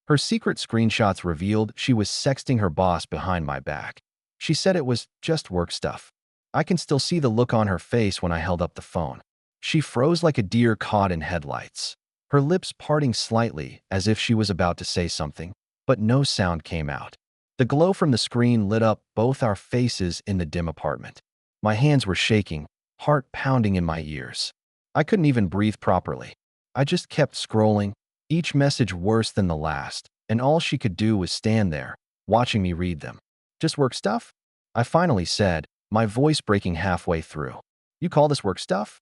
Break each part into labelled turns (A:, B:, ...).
A: Her secret screenshots revealed she was sexting her boss behind my back. She said it was just work stuff. I can still see the look on her face when I held up the phone. She froze like a deer caught in headlights, her lips parting slightly as if she was about to say something, but no sound came out. The glow from the screen lit up both our faces in the dim apartment. My hands were shaking, heart pounding in my ears. I couldn't even breathe properly. I just kept scrolling, each message worse than the last, and all she could do was stand there, watching me read them. Just work stuff? I finally said, my voice breaking halfway through. You call this work stuff?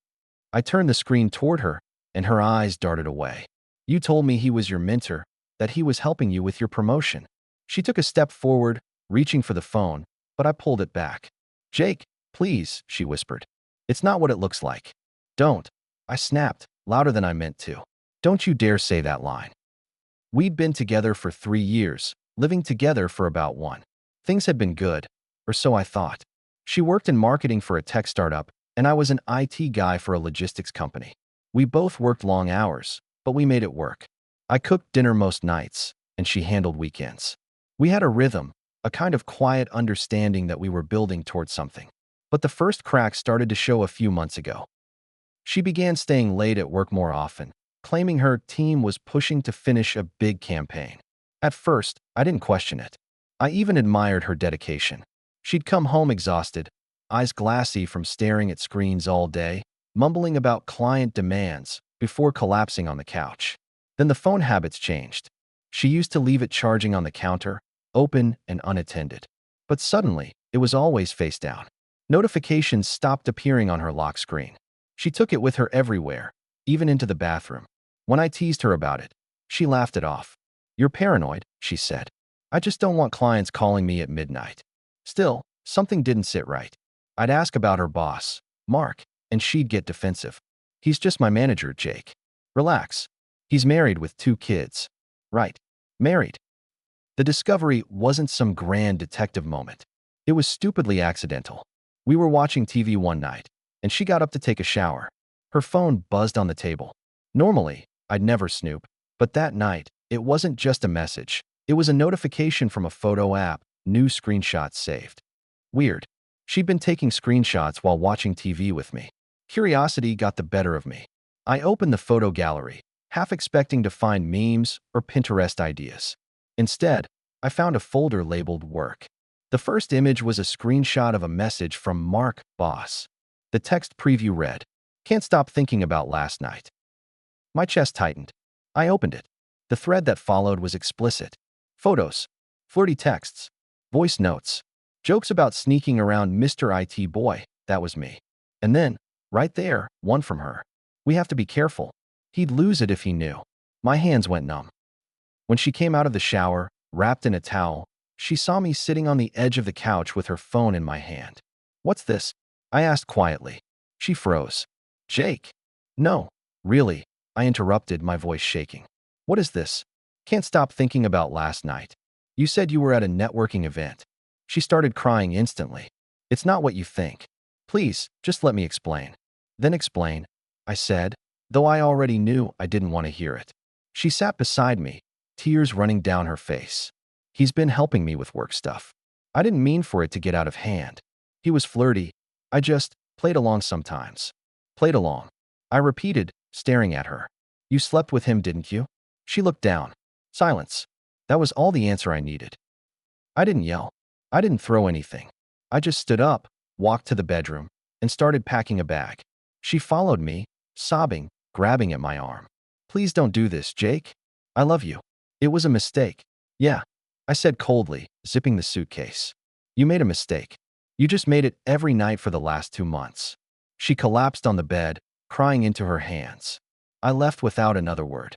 A: I turned the screen toward her, and her eyes darted away. You told me he was your mentor, that he was helping you with your promotion. She took a step forward, reaching for the phone, but I pulled it back. Jake, please, she whispered. It's not what it looks like. Don't. I snapped, louder than I meant to. Don't you dare say that line. We'd been together for 3 years, living together for about 1. Things had been good, or so I thought. She worked in marketing for a tech startup, and I was an IT guy for a logistics company. We both worked long hours, but we made it work. I cooked dinner most nights, and she handled weekends. We had a rhythm, a kind of quiet understanding that we were building towards something. But the first cracks started to show a few months ago. She began staying late at work more often, claiming her team was pushing to finish a big campaign. At first, I didn't question it. I even admired her dedication. She'd come home exhausted, eyes glassy from staring at screens all day, mumbling about client demands before collapsing on the couch. Then the phone habits changed. She used to leave it charging on the counter, open and unattended. But suddenly, it was always face down. Notifications stopped appearing on her lock screen. She took it with her everywhere, even into the bathroom. When I teased her about it, she laughed it off. You're paranoid, she said. I just don't want clients calling me at midnight. Still, something didn't sit right. I'd ask about her boss, Mark, and she'd get defensive. He's just my manager, Jake. Relax. He's married with 2 kids. Right. Married. The discovery wasn't some grand detective moment. It was stupidly accidental. We were watching TV one night, and she got up to take a shower. Her phone buzzed on the table. Normally, I'd never snoop, but that night, it wasn't just a message. It was a notification from a photo app, new screenshots saved. Weird. She'd been taking screenshots while watching TV with me. Curiosity got the better of me. I opened the photo gallery, half expecting to find memes or Pinterest ideas. Instead, I found a folder labeled Work. The first image was a screenshot of a message from Mark, boss. The text preview read, "Can't stop thinking about last night." My chest tightened. I opened it. The thread that followed was explicit. Photos, flirty texts, voice notes, jokes about sneaking around Mr. IT boy, that was me. And then, right there, one from her. We have to be careful. He'd lose it if he knew. My hands went numb. When she came out of the shower, wrapped in a towel, she saw me sitting on the edge of the couch with her phone in my hand. What's this? I asked quietly. She froze. Jake. No, really, I interrupted, my voice shaking. What is this? Can't stop thinking about last night. You said you were at a networking event. She started crying instantly. It's not what you think. Please, just let me explain. Then explain, I said, though I already knew I didn't want to hear it. She sat beside me, tears running down her face. He's been helping me with work stuff. I didn't mean for it to get out of hand. He was flirty. I just played along sometimes. Played along. I repeated, staring at her. You slept with him, didn't you? She looked down. Silence. That was all the answer I needed. I didn't yell. I didn't throw anything. I just stood up, walked to the bedroom, and started packing a bag. She followed me, sobbing, grabbing at my arm. Please don't do this, Jake. I love you. It was a mistake. Yeah, I said coldly, zipping the suitcase. You made a mistake. You just made it every night for the last 2 months. She collapsed on the bed, crying into her hands. I left without another word.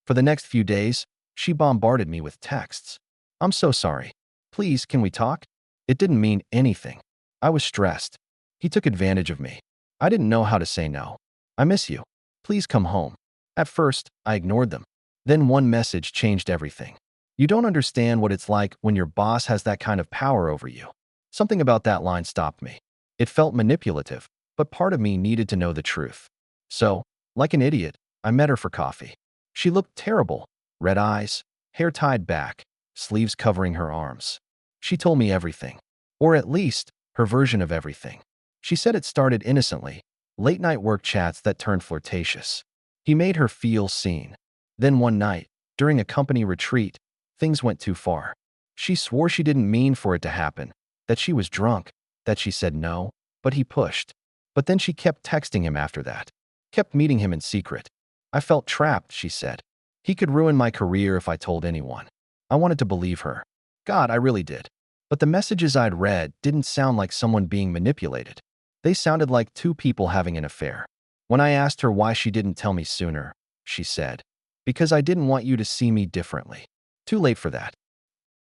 A: For the next few days, she bombarded me with texts. I'm so sorry. Please, can we talk? It didn't mean anything. I was stressed. He took advantage of me. I didn't know how to say no. I miss you. Please come home. At first, I ignored them. Then one message changed everything. You don't understand what it's like when your boss has that kind of power over you. Something about that line stopped me. It felt manipulative, but part of me needed to know the truth. So, like an idiot, I met her for coffee. She looked terrible, red eyes, hair tied back, sleeves covering her arms. She told me everything. Or at least, her version of everything. She said it started innocently, late-night work chats that turned flirtatious. He made her feel seen. Then one night, during a company retreat, things went too far. She swore she didn't mean for it to happen, that she was drunk, that she said no, but he pushed. But then she kept texting him after that, kept meeting him in secret. I felt trapped, she said. He could ruin my career if I told anyone. I wanted to believe her. God, I really did. But the messages I'd read didn't sound like someone being manipulated. They sounded like two people having an affair. When I asked her why she didn't tell me sooner, she said, "Because I didn't want you to see me differently." Too late for that.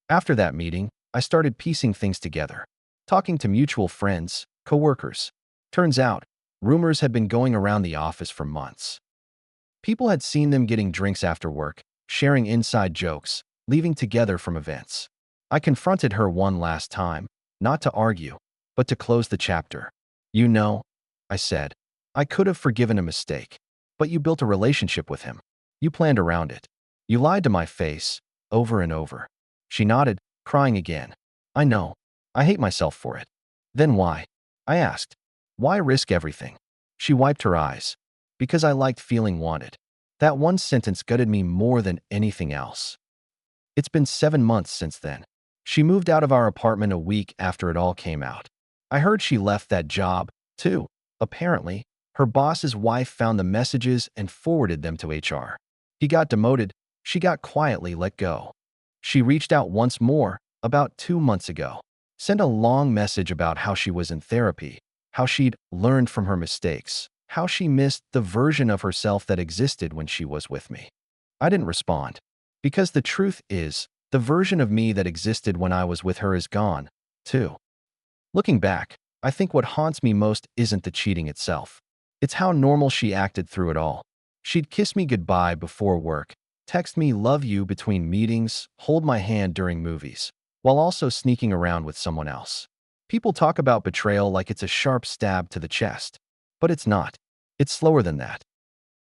A: After that meeting, I started piecing things together, talking to mutual friends, coworkers. Turns out, rumors had been going around the office for months. People had seen them getting drinks after work, sharing inside jokes, leaving together from events. I confronted her one last time, not to argue, but to close the chapter. "You know," I said, "I could have forgiven a mistake, but you built a relationship with him. You planned around it. You lied to my face, over and over." She nodded, crying again. "I know. I hate myself for it." "Then why?" I asked. "Why risk everything?" She wiped her eyes. "Because I liked feeling wanted." That one sentence gutted me more than anything else. It's been 7 months since then. She moved out of our apartment a week after it all came out. I heard she left that job, too. Apparently, her boss's wife found the messages and forwarded them to HR. He got demoted. She got quietly let go. She reached out once more, about 2 months ago. Sent a long message about how she was in therapy, how she'd learned from her mistakes, how she missed the version of herself that existed when she was with me. I didn't respond. Because the truth is, the version of me that existed when I was with her is gone, too. Looking back, I think what haunts me most isn't the cheating itself. It's how normal she acted through it all. She'd kiss me goodbye before work, text me "love you" between meetings, hold my hand during movies, while also sneaking around with someone else. People talk about betrayal like it's a sharp stab to the chest. But it's not. It's slower than that.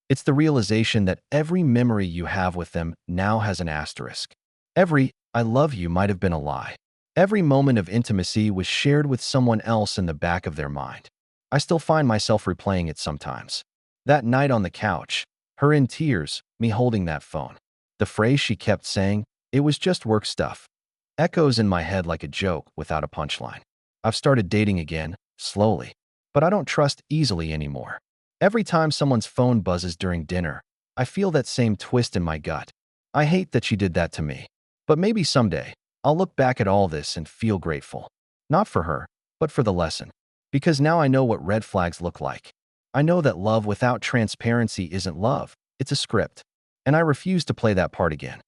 A: It's the realization that every memory you have with them now has an asterisk. Every "I love you" might have been a lie. Every moment of intimacy was shared with someone else in the back of their mind. I still find myself replaying it sometimes. That night on the couch, her in tears, me holding that phone. The phrase she kept saying, "It was just work stuff," echoes in my head like a joke without a punchline. I've started dating again, slowly. But I don't trust easily anymore. Every time someone's phone buzzes during dinner, I feel that same twist in my gut. I hate that she did that to me. But maybe someday, I'll look back at all this and feel grateful. Not for her, but for the lesson. Because now I know what red flags look like. I know that love without transparency isn't love, it's a script. And I refuse to play that part again.